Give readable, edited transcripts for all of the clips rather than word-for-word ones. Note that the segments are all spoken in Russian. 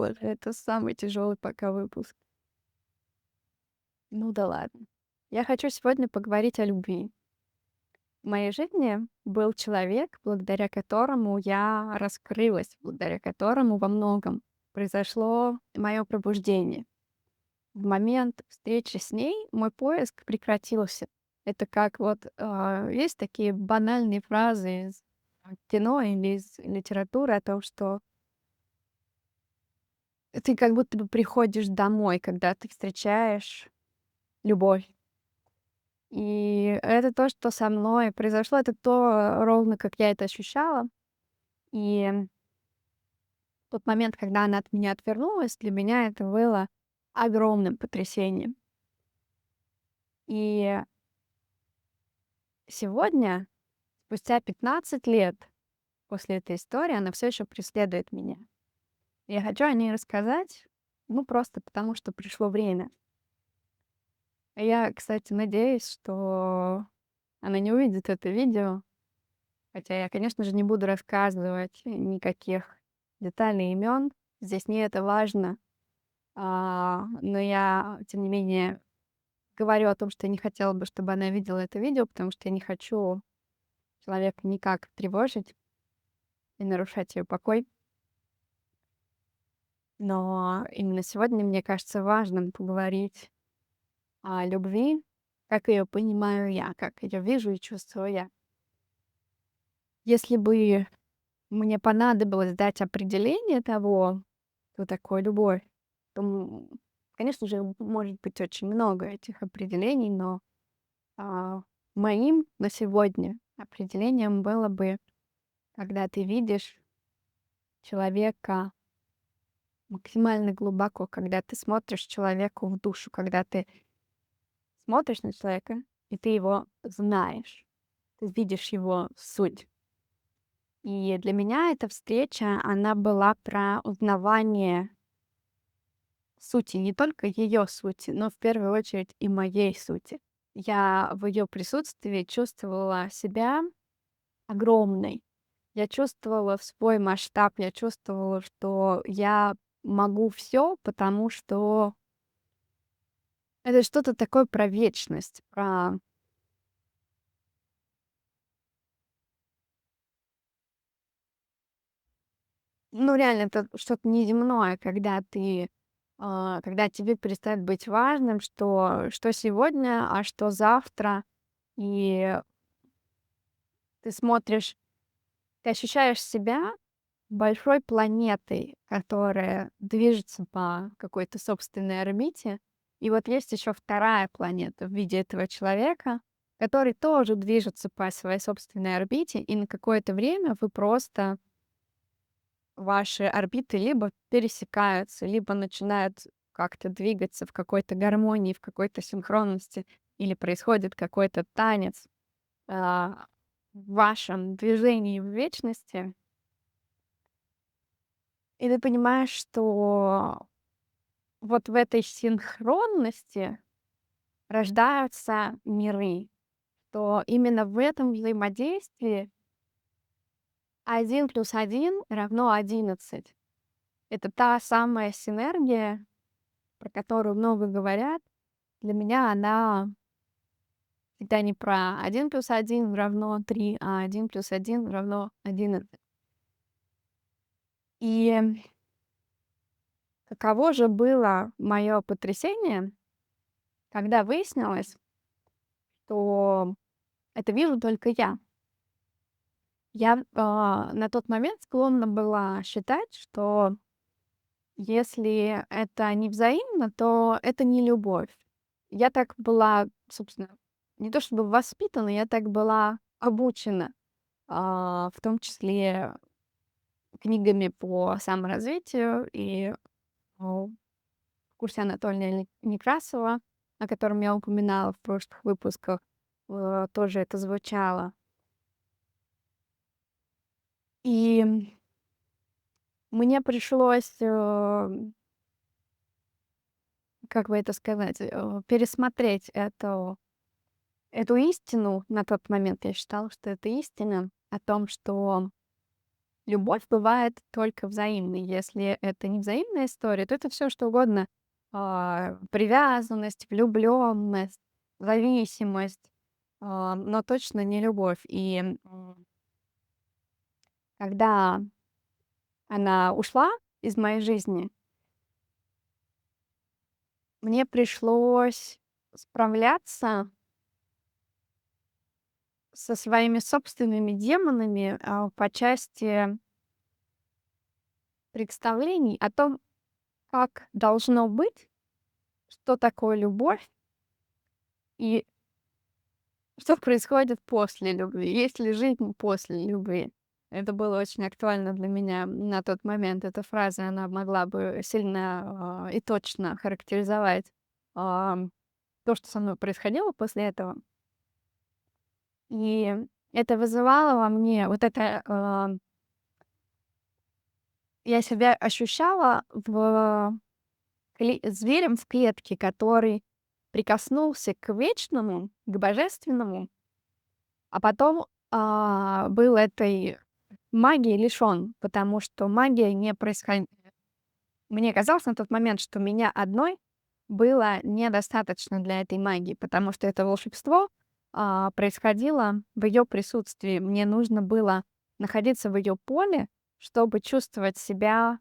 боже, это самый тяжелый пока выпуск. Ну да ладно. Я хочу сегодня поговорить о любви. В моей жизни был человек, благодаря которому я раскрылась, благодаря которому во многом произошло мое пробуждение. В момент встречи с ней мой поиск прекратился. Это как вот есть такие банальные фразы из кино или из литературы о том, что ты как будто бы приходишь домой, когда ты встречаешь любовь. И это то, что со мной произошло, это то, ровно как я это ощущала. И тот момент, когда она от меня отвернулась, для меня это было огромным потрясением. И сегодня, спустя 15 лет после этой истории, она все еще преследует меня. Я хочу о ней рассказать, ну, просто потому что пришло время. Я, кстати, надеюсь, что она не увидит это видео, хотя я, конечно же, не буду рассказывать никаких деталей имен. Здесь не это важно. Но я, тем не менее, говорю о том, что я не хотела бы, чтобы она видела это видео, потому что я не хочу человека никак тревожить и нарушать ее покой. Но именно сегодня мне кажется важным поговорить о любви, как ее понимаю я, как ее вижу и чувствую я. Если бы мне понадобилось дать определение того, что такое любовь, то, конечно же, может быть очень много этих определений, но а, моим на сегодня определением было бы, когда ты видишь человека максимально глубоко, когда ты смотришь человеку в душу, когда ты смотришь на человека, и ты его знаешь, ты видишь его суть. И для меня эта встреча, она была про узнавание сути, не только ее сути, но в первую очередь и моей сути. Я в ее присутствии чувствовала себя огромной. Я чувствовала в свой масштаб, я чувствовала, что я могу все, потому что это что-то такое про вечность, про, ну, реально, это что-то неземное, когда когда тебе перестает быть важным, что сегодня, а что завтра. И ты смотришь, ты ощущаешь себя большой планетой, которая движется по какой-то собственной орбите. И вот есть еще вторая планета в виде этого человека, который тоже движется по своей собственной орбите, и на какое-то время вы просто ваши орбиты либо пересекаются, либо начинают как-то двигаться в какой-то гармонии, в какой-то синхронности, или происходит какой-то танец в вашем движении в вечности. И ты понимаешь, что вот в этой синхронности рождаются миры, что именно в этом взаимодействии 1+1 = 11. Это та самая синергия, про которую много говорят. Для меня она всегда не про 1+1 = 3, а 1+1 = 11. И каково же было мое потрясение, когда выяснилось, что это вижу только я. Я, на тот момент склонна была считать, что если это не взаимно, то это не любовь. Я так была, собственно, не то чтобы воспитана, я так была обучена, в том числе книгами по саморазвитию и, в курсе Анатолия Некрасова, о котором я упоминала в прошлых выпусках, тоже это звучало. И мне пришлось, как бы это сказать, пересмотреть эту истину. На тот момент я считала, что это истина о том, что любовь бывает только взаимной. Если это не взаимная история, то это все что угодно. Привязанность, влюбленность, зависимость, но точно не любовь. И когда она ушла из моей жизни, мне пришлось справляться со своими собственными демонами, по части представлений о том, как должно быть, что такое любовь и что происходит после любви, есть ли жизнь после любви. Это было очень актуально для меня на тот момент. Эта фраза, она могла бы сильно, и точно характеризовать, ам, то, что со мной происходило после этого. И это вызывало во мне вот это, я себя ощущала зверем в клетке, который прикоснулся к вечному, к божественному, а потом, был этой магии лишён, потому что магия не происход мне казалось на тот момент, что меня одной было недостаточно для этой магии, потому что это волшебство, происходило в ее присутствии. Мне нужно было находиться в ее поле, чтобы чувствовать себя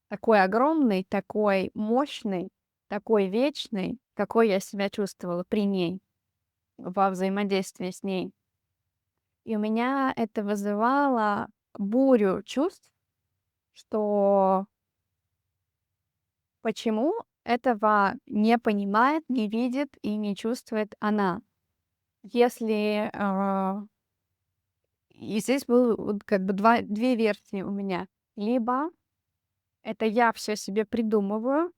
такой огромной, такой мощной, такой вечной, какой я себя чувствовала при ней, во взаимодействии с ней. И у меня это вызывало бурю чувств, что почему этого не понимает, не видит и не чувствует она. Если, и здесь был вот как бы 2 версии у меня. Либо это я все себе придумываю,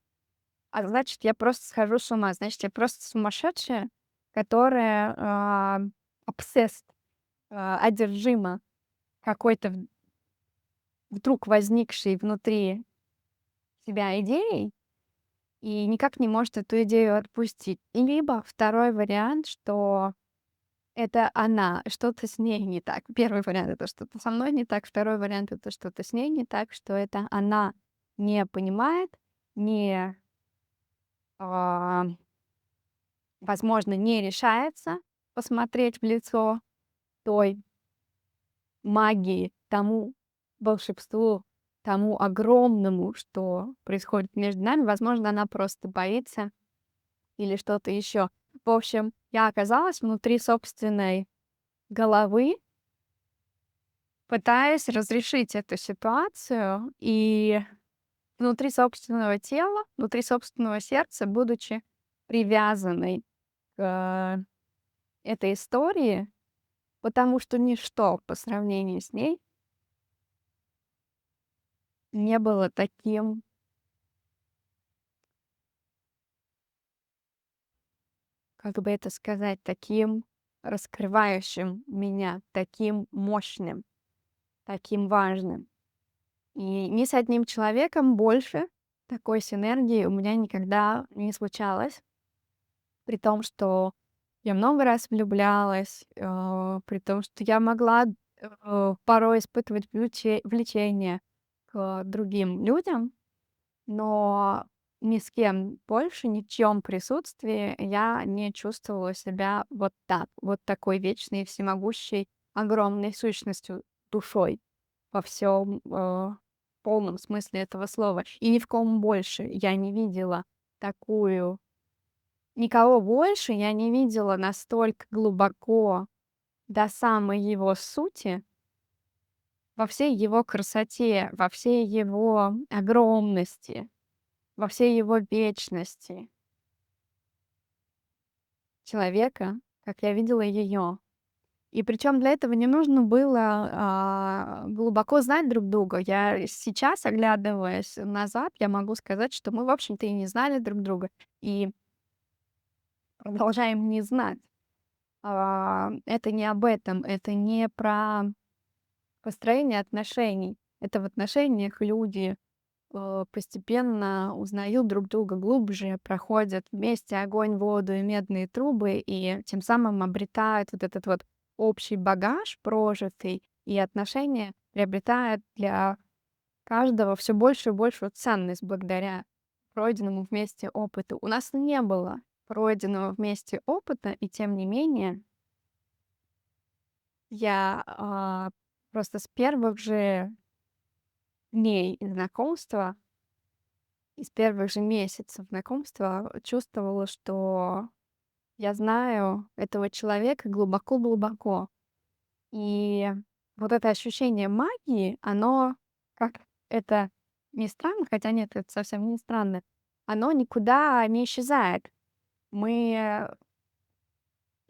а значит, я просто схожу с ума. Значит, я просто сумасшедшая, которая, obsessed, одержима какой-то вдруг возникшей внутри себя идеей и никак не может эту идею отпустить. И либо второй вариант, что это она, что-то с ней не так. Первый вариант — это что-то со мной не так, второй вариант — это что-то с ней не так, что это она не понимает, не, а, возможно, не решается посмотреть в лицо той магии, тому волшебству, тому огромному, что происходит между нами. Возможно, она просто боится или что-то еще. В общем, я оказалась внутри собственной головы, пытаясь разрешить эту ситуацию и внутри собственного тела, внутри собственного сердца, будучи привязанной к этой истории, потому что ничто по сравнению с ней не было таким, как бы это сказать, таким раскрывающим меня, таким мощным, таким важным. И ни с одним человеком больше такой синергии у меня никогда не случалось. При том, что я много раз влюблялась, при том, что я могла, порой испытывать влечение к другим людям, но ни с кем больше, ни в чьём присутствии я не чувствовала себя вот так, вот такой вечной, всемогущей, огромной сущностью, душой во всем полном смысле этого слова. И ни в ком больше я не видела такую никого больше я не видела настолько глубоко до самой его сути, во всей его красоте, во всей его огромности, во всей его вечности человека, как я видела ее. И причем для этого не нужно было, глубоко знать друг друга. Я сейчас, оглядываясь назад, я могу сказать, что мы, в общем-то, и не знали друг друга, и продолжаем не знать. Это не об этом, это не про построение отношений. Это в отношениях люди, постепенно узнают друг друга глубже, проходят вместе огонь, воду и медные трубы, и тем самым обретают вот этот вот общий багаж прожитый, и отношения приобретает для каждого все большую и большую ценность благодаря пройденному вместе опыту. У нас не было пройденного вместе опыта, и тем не менее я, просто с первых же дней знакомства и с первых же месяцев знакомства чувствовала, что я знаю этого человека глубоко-глубоко. И вот это ощущение магии, оно, как это ни странно, хотя нет, это совсем не странно, оно никуда не исчезает. Мы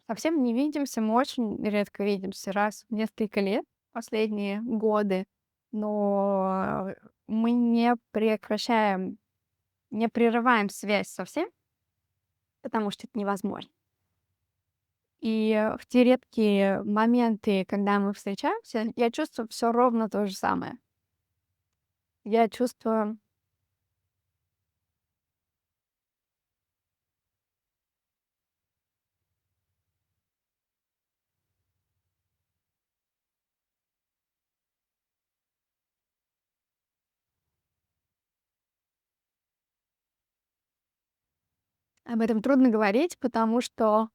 совсем не видимся, мы очень редко видимся, раз в несколько лет, последние годы, но мы не прекращаем, не прерываем связь совсем, потому что это невозможно. И в те редкие моменты, когда мы встречаемся, я чувствую все ровно то же самое. Я чувствую. Об этом трудно говорить, потому что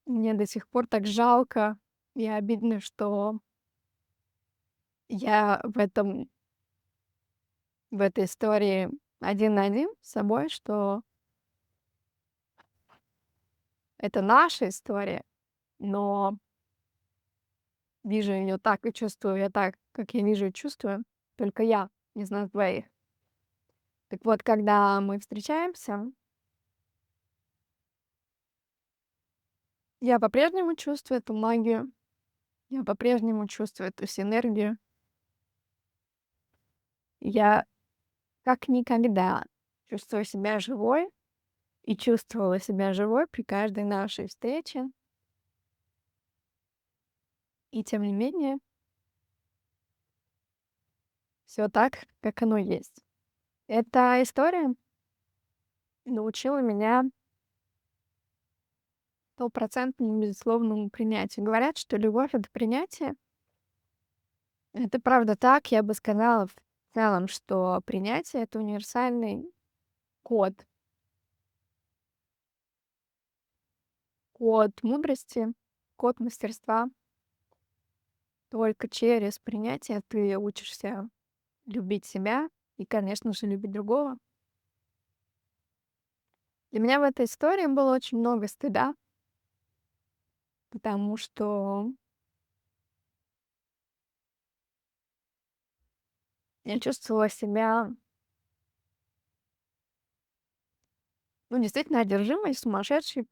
мне до сих пор так жалко и обидно, что я в этой истории один на один с собой, что это наша история, но вижу ее так и чувствую я так, как я вижу и чувствую, только я из нас двоих. Так вот, когда мы встречаемся, я по-прежнему чувствую эту магию, я по-прежнему чувствую эту синергию. Я как никогда чувствую себя живой и чувствовала себя живой при каждой нашей встрече. И тем не менее, все так, как оно есть. Эта история научила меня стопроцентному безусловному принятию. Говорят, что любовь — это принятие. Это правда так. Я бы сказала в целом, что принятие — это универсальный код, код мудрости, код мастерства. Только через принятие ты учишься любить себя и, конечно же, любить другого. Для меня в этой истории было очень много стыда, потому что я чувствовала себя, ну, действительно одержимой, сумасшедшей.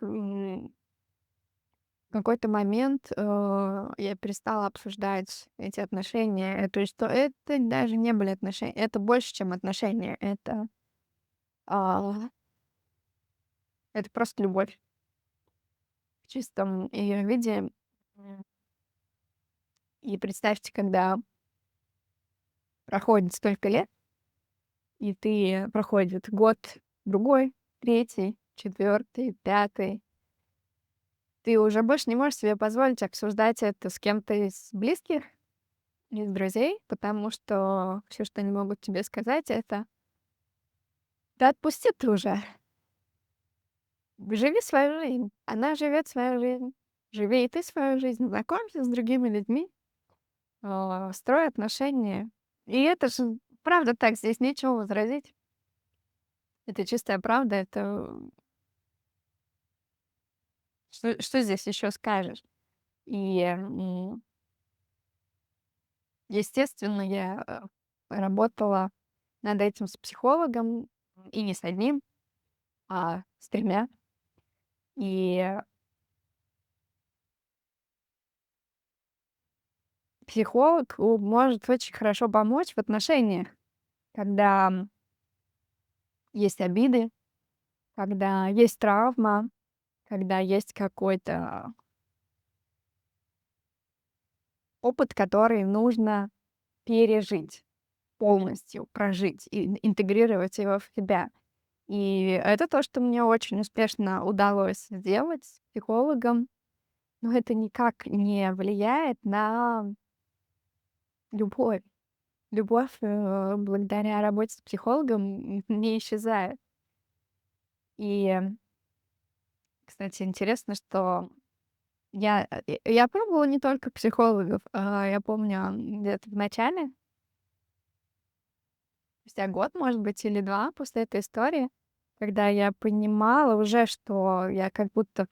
В какой-то момент я перестала обсуждать эти отношения. То есть, что это даже не были отношения, это больше, чем отношения. А, это просто любовь в чистом ее виде. М, И представьте, когда проходит столько лет, и ты проходит год, другой, третий, четвертый, пятый. Ты уже больше не можешь себе позволить обсуждать это с кем-то из близких, из друзей, потому что все, что они могут тебе сказать, это: "Да отпусти ты уже, живи свою жизнь". Она живет свою жизнь. Живи и ты свою жизнь, знакомься с другими людьми, строй отношения. И это же правда так, здесь нечего возразить. Это чистая правда, это что здесь еще скажешь? И, естественно, я, работала над этим с психологом, и не с одним, а с тремя. И психолог может очень хорошо помочь в отношениях, когда есть обиды, когда есть травма, когда есть какой-то опыт, который нужно пережить полностью, прожить и интегрировать его в себя. И это то, что мне очень успешно удалось сделать с психологом, но это никак не влияет на любовь. Любовь, благодаря работе с психологом, не исчезает. И, кстати, интересно, что я пробовала не только психологов. Я помню, где-то в начале, спустя год, может быть, или 2 после этой истории, когда я понимала уже, что я как будто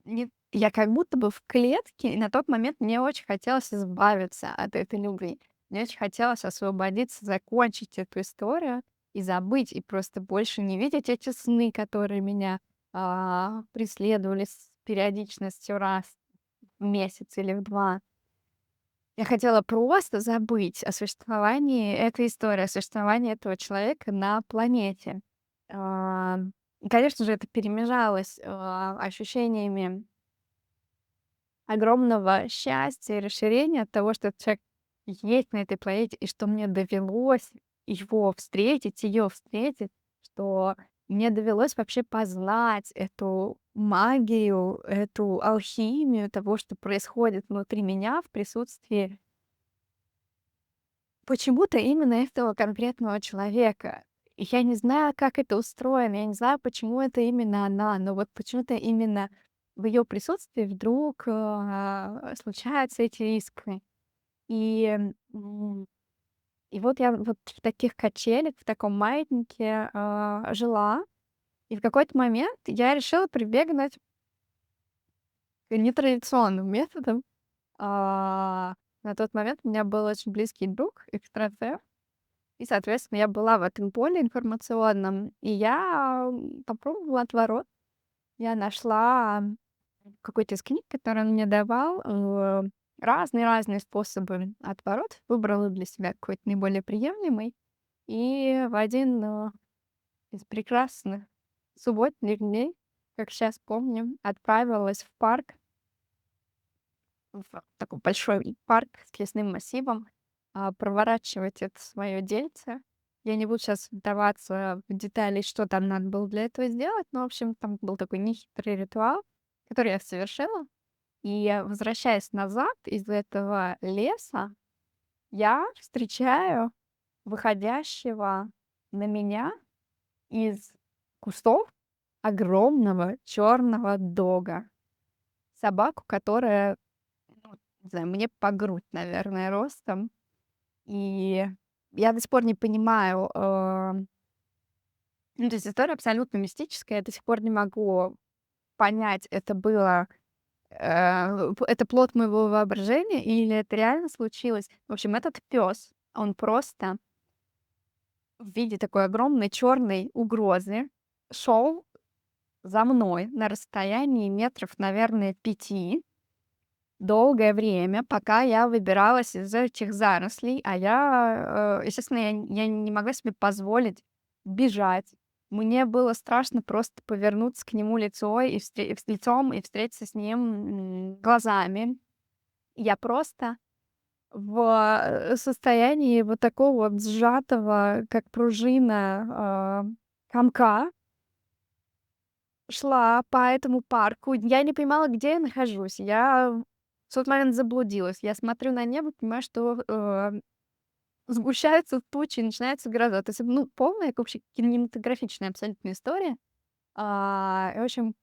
бы в клетке, и на тот момент мне очень хотелось избавиться от этой любви. Мне очень хотелось освободиться, закончить эту историю и забыть, и просто больше не видеть эти сны, которые меня, преследовали с периодичностью раз в месяц или в 2. Я хотела просто забыть о существовании этой истории, о существовании этого человека на планете. А, и, конечно же, это перемежалось, ощущениями огромного счастья и расширения от того, что этот человек есть на этой планете, и что мне довелось его встретить, ее встретить, что мне довелось вообще познать эту магию, эту алхимию того, что происходит внутри меня в присутствии почему-то именно этого конкретного человека. И я не знаю, как это устроено, я не знаю, почему это именно она, но вот почему-то именно в ее присутствии вдруг, случаются эти искры. И, и вот я вот в таких качелях, в таком маятнике, жила, и в какой-то момент я решила прибегнуть к нетрадиционным методам. А, на тот момент у меня был очень близкий друг, экстрасенс. И, соответственно, я была в этом поле информационном, и я, попробовала отворот. Я нашла, какой-то из книг, который он мне давал, разные-разные способы отворот, выбрала для себя какой-то наиболее приемлемый. И в один, из прекрасных субботних дней, как сейчас помню, отправилась в парк, в такой большой парк с лесным массивом, проворачивать это свое дельце. Я не буду сейчас вдаваться в детали, что там надо было для этого сделать, но, в общем, там был такой нехитрый ритуал, который я совершила. И возвращаясь назад из этого леса, я встречаю выходящего на меня из кустов огромного черного дога. Собаку, которая, ну, не знаю, мне по грудь, наверное, ростом. И я до сих пор не понимаю, ну, то есть история абсолютно мистическая. Я до сих пор не могу понять, это плод моего воображения или это реально случилось. В общем, этот пес, он просто в виде такой огромной черной угрозы шел за мной на расстоянии метров, наверное, 5 долгое время, пока я выбиралась из этих зарослей, а естественно, я не могла себе позволить бежать. Мне было страшно просто повернуться к нему лицом и встретиться с ним, глазами. Я просто в состоянии вот такого вот сжатого, как пружина, комка шла по этому парку. Я не понимала, где я нахожусь. Я в тот момент заблудилась. Я смотрю на небо, понимаю, что, сгущаются тучи, начинается гроза. То есть, ну, полная вообще кинематографичная абсолютно история. И, в общем,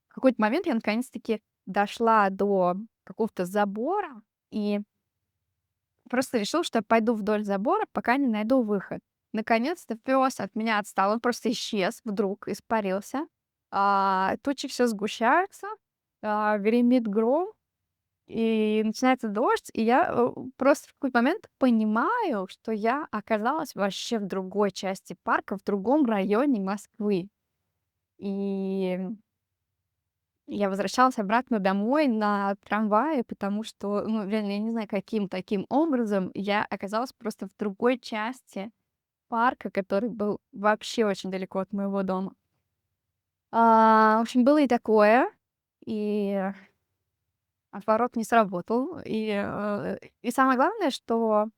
в какой-то момент я наконец-таки дошла до какого-то забора и просто решила, что я пойду вдоль забора, пока не найду выход. Наконец-то пес от меня отстал, он просто исчез, вдруг испарился. Тучи все сгущаются, гремит гром, и начинается дождь, и я, просто в какой-то момент понимаю, что я оказалась вообще в другой части парка, в другом районе Москвы. И я возвращалась обратно домой на трамвае, потому что, ну, реально, я не знаю, каким таким образом я оказалась просто в другой части парка, который был вообще очень далеко от моего дома. В общем, было и такое, и отворот не сработал. И самое главное, что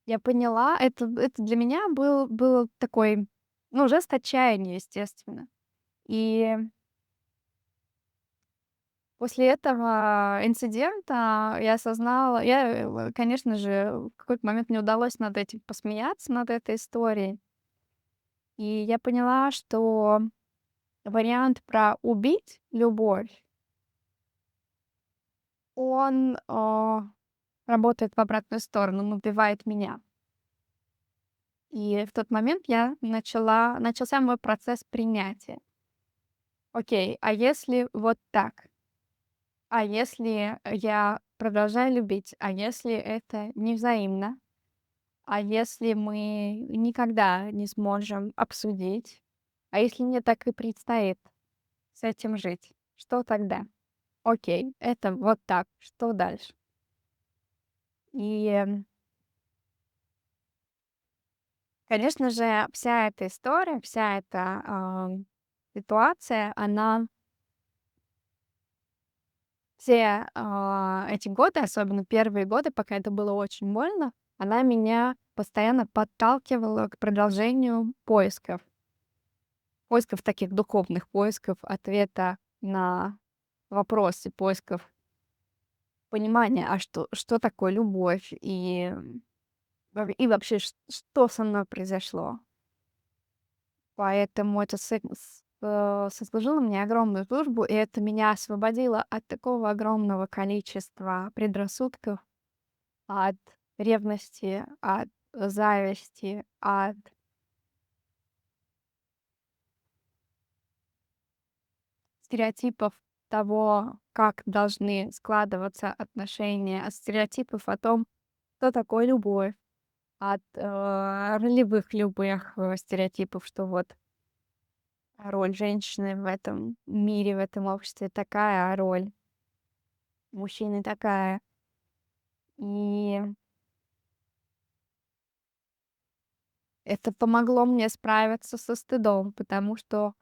я поняла, это для меня был такой, ну, жест отчаяния, естественно. И После этого инцидента я осознала, конечно же, в какой-то момент мне удалось над этим посмеяться, над этой историей. И я поняла, что вариант про убить любовь, он, работает в обратную сторону, он убивает меня. И в тот момент начался мой процесс принятия. Окей, а если вот так? А если я продолжаю любить? А если это невзаимно? А если мы никогда не сможем обсудить? А если мне так и предстоит с этим жить? Что тогда? Окей, это вот так. Что дальше? И, конечно же, вся эта история, вся эта ситуация, она все эти годы, особенно первые годы, пока это было очень больно, она меня постоянно подталкивала к продолжению поисков таких духовных поисков ответа на вопросы, поисков понимания, а что такое любовь и вообще, что со мной произошло. Поэтому это сослужило мне огромную службу, и это меня освободило от такого огромного количества предрассудков, от ревности, от зависти, от стереотипов того, как должны складываться отношения, от стереотипов о том, что такое любовь, от ролевых любых стереотипов, что вот роль женщины в этом мире, в этом обществе такая, а роль мужчины такая. И это помогло мне справиться со стыдом, потому что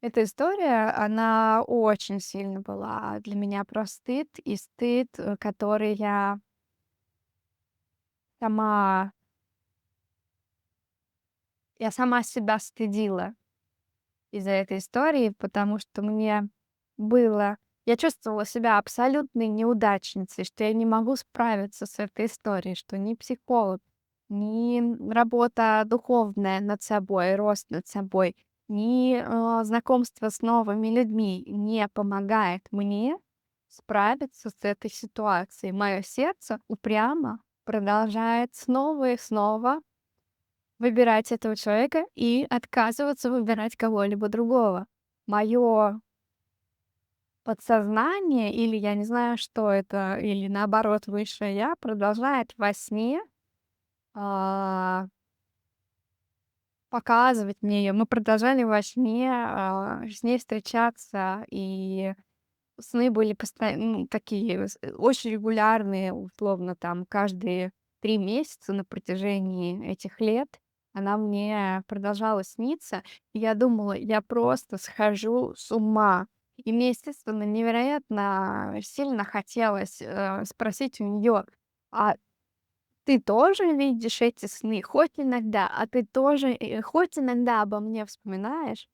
эта история, она очень сильно была для меня про стыд, который сама я сама себя стыдила из-за этой истории, потому что было я чувствовала себя абсолютной неудачницей, что я не могу справиться с этой историей, что ни психолог, ни работа духовная над собой, рост над собой, ни, знакомство с новыми людьми не помогает мне справиться с этой ситуацией. Мое сердце упрямо продолжает снова и снова выбирать этого человека и отказываться выбирать кого-либо другого. Мое подсознание или я не знаю, что это, или наоборот высшее я продолжает во сне, а, показывать мне её. Мы продолжали во сне, с ней встречаться, и сны были ну, такие очень регулярные, условно, там каждые 3 месяца на протяжении этих лет она мне продолжала сниться. И я думала, я просто схожу с ума. И мне, естественно, невероятно сильно хотелось, спросить у нее: "А ты тоже видишь эти сны? Хоть иногда? А ты тоже, хоть иногда обо мне вспоминаешь?"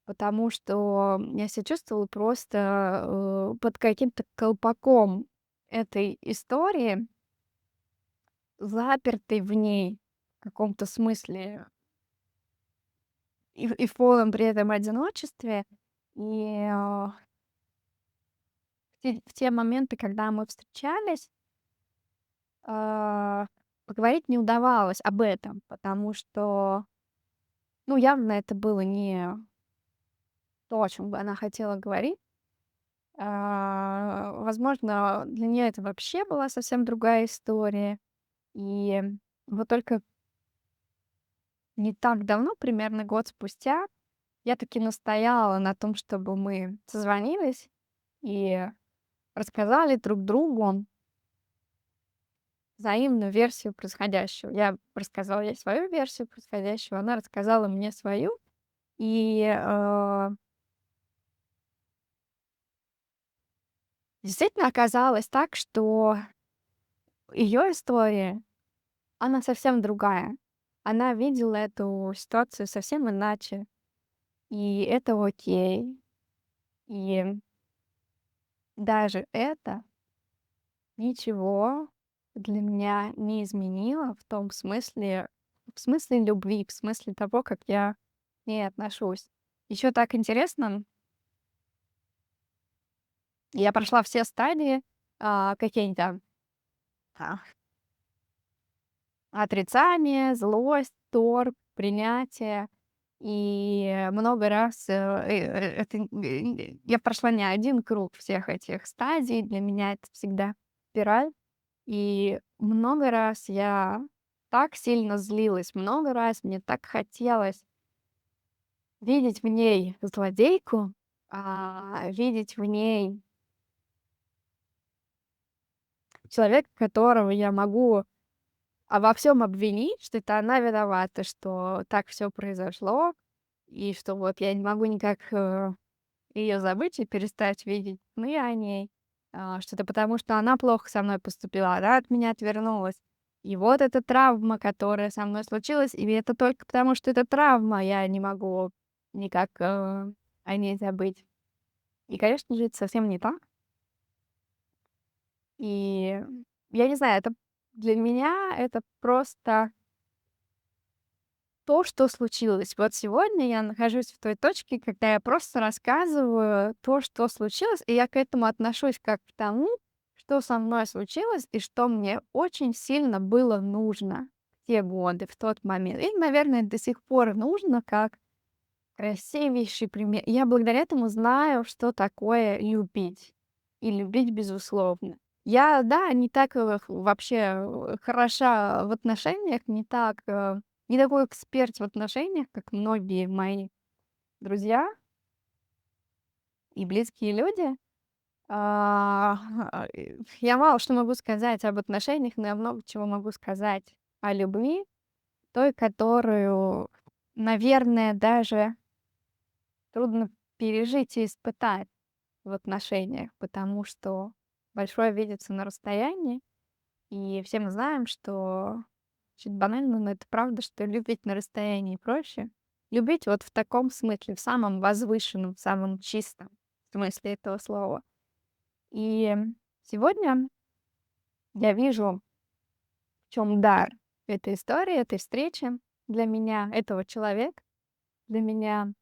Потому что я себя чувствовала просто, под каким-то колпаком этой истории, запертой в ней в каком-то смысле и в полном при этом одиночестве. И, в те моменты, когда мы встречались, а, поговорить не удавалось об этом, потому что, ну, явно это было не то, о чем бы она хотела говорить. Возможно, для нее это вообще была совсем другая история. И вот только не так давно, примерно год спустя, я таки настояла на том, чтобы мы созвонились и рассказали друг другу взаимную версию происходящего. Я рассказала ей свою версию происходящего, она рассказала мне свою. И действительно оказалось так, что ее история, она совсем другая. Она видела эту ситуацию совсем иначе, и это окей. И даже это ничего для меня не изменило в смысле любви, в смысле того, как я к ней отношусь. Еще так интересно, я прошла все стадии, какие-нибудь там, а, отрицание, злость, торг, принятие. И много раз, я прошла не один круг всех этих стадий. Для меня это всегда спираль. И много раз я так сильно злилась, много раз мне так хотелось видеть в ней злодейку, видеть в ней человека, которого я могу во всем обвинить, что это она виновата, что так все произошло, и что вот я не могу никак ее забыть и перестать видеть сны о ней, что это потому, что она плохо со мной поступила, она от меня отвернулась. И вот эта травма, которая со мной случилась, и это только потому, что это травма, я не могу никак о ней забыть. И, конечно же, это совсем не так. И я не знаю, это для меня это просто то, что случилось. Вот сегодня я нахожусь в той точке, когда я просто рассказываю то, что случилось, и я к этому отношусь как к тому, что со мной случилось и что мне очень сильно было нужно в те годы, в тот момент. И, наверное, до сих пор нужно как красивейший пример. Я благодаря этому знаю, что такое любить. И любить безусловно. Я, да, не так вообще хороша в отношениях, не такой эксперт в отношениях, как многие мои друзья и близкие люди. Я мало что могу сказать об отношениях, но я много чего могу сказать о любви, той, которую, наверное, даже трудно пережить и испытать в отношениях, потому что большое видится на расстоянии. И все мы знаем, что чуть банально, но это правда, что любить на расстоянии проще. Любить вот в таком смысле, в самом возвышенном, в самом чистом смысле этого слова. И сегодня я вижу, в чем дар этой истории, этой встречи для меня, этого человека для меня.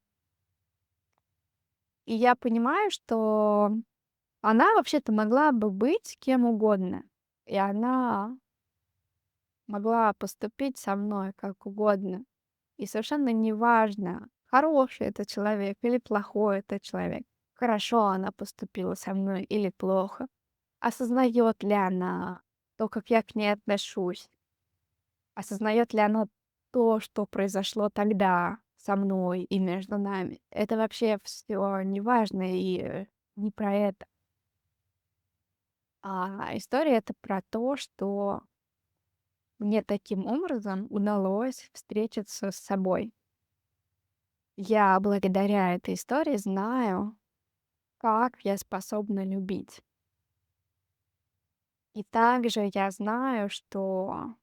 И я понимаю, что она вообще-то могла бы быть кем угодно. И она могла поступить со мной как угодно. И совершенно неважно, хороший это человек или плохой это человек, хорошо она поступила со мной или плохо, осознает ли она то, как я к ней отношусь, осознает ли она то, что произошло тогда со мной и между нами. Это вообще все неважно и не про это. История это про то, что мне таким образом удалось встретиться с собой. Я благодаря этой истории знаю, как я способна любить. И также я знаю, что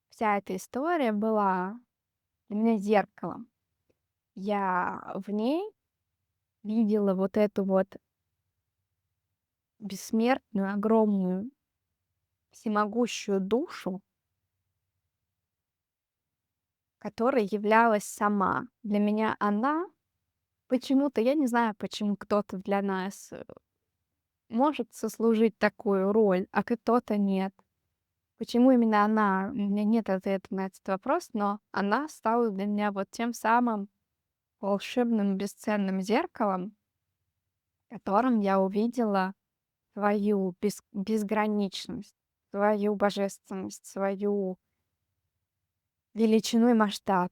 вся эта история была для меня зеркалом. Я в ней видела вот эту вот бессмертную, огромную, всемогущую душу, которая являлась сама. Для меня она почему-то, я не знаю, почему кто-то для нас может сослужить такую роль, а кто-то нет. Почему именно она? У меня нет ответа на этот вопрос, но она стала для меня вот тем самым волшебным бесценным зеркалом, в котором я увидела свою безграничность, свою божественность, свою величину и масштаб.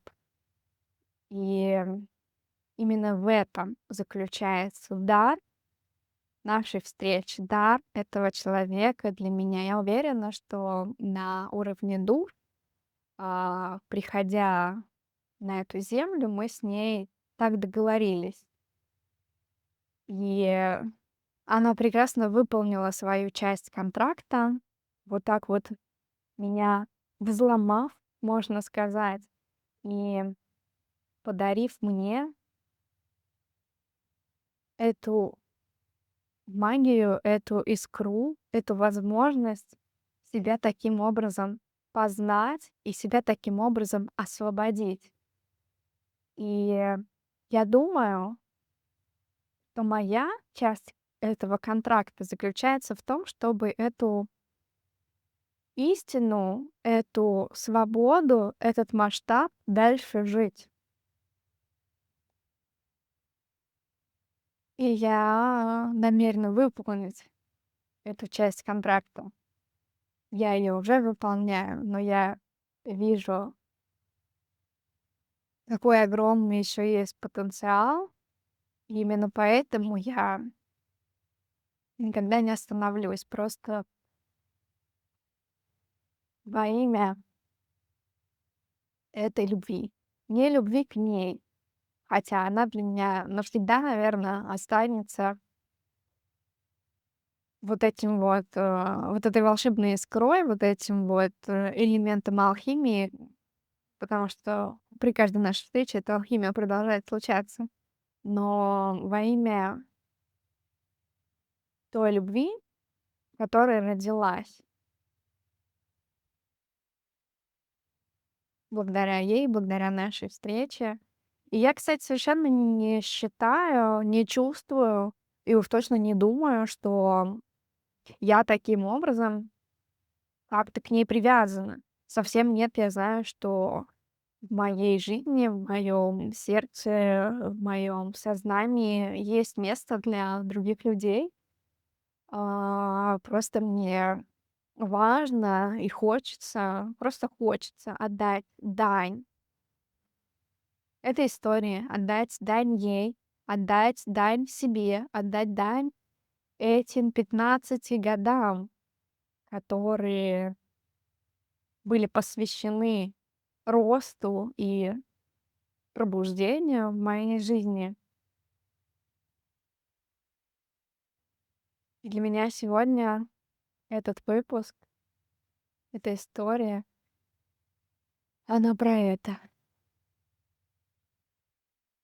И именно в этом заключается дар нашей встречи, дар этого человека для меня. Я уверена, что на уровне душ, приходя на эту землю, мы с ней так договорились. И она прекрасно выполнила свою часть контракта, вот так вот меня взломав, можно сказать, и подарив мне эту магию, эту искру, эту возможность себя таким образом познать и себя таким образом освободить. И я думаю, что моя часть этого контракта заключается в том, чтобы эту истину, эту свободу, этот масштаб дальше жить. И я намерена выполнить эту часть контракта. Я ее уже выполняю, но я вижу, какой огромный еще есть потенциал. И именно поэтому я никогда не остановлюсь. Просто во имя этой любви. Не любви к ней, хотя она для меня навсегда, наверное, останется вот этим вот, вот этой волшебной искрой, вот этим вот, элементом алхимии, потому что при каждой нашей встрече эта алхимия продолжает случаться. Но во имя той любви, которая родилась благодаря ей, благодаря нашей встрече. И я, кстати, совершенно не считаю, не чувствую и уж точно не думаю, что я таким образом как-то к ней привязана. Совсем нет, я знаю, что в моей жизни, в моем сердце, в моем сознании есть место для других людей. Просто мне важно и хочется, просто хочется отдать дань этой истории, отдать дань ей, отдать дань себе, отдать дань этим 15 годам, которые были посвящены росту и пробуждению в моей жизни. И для меня сегодня этот выпуск, эта история, она про это.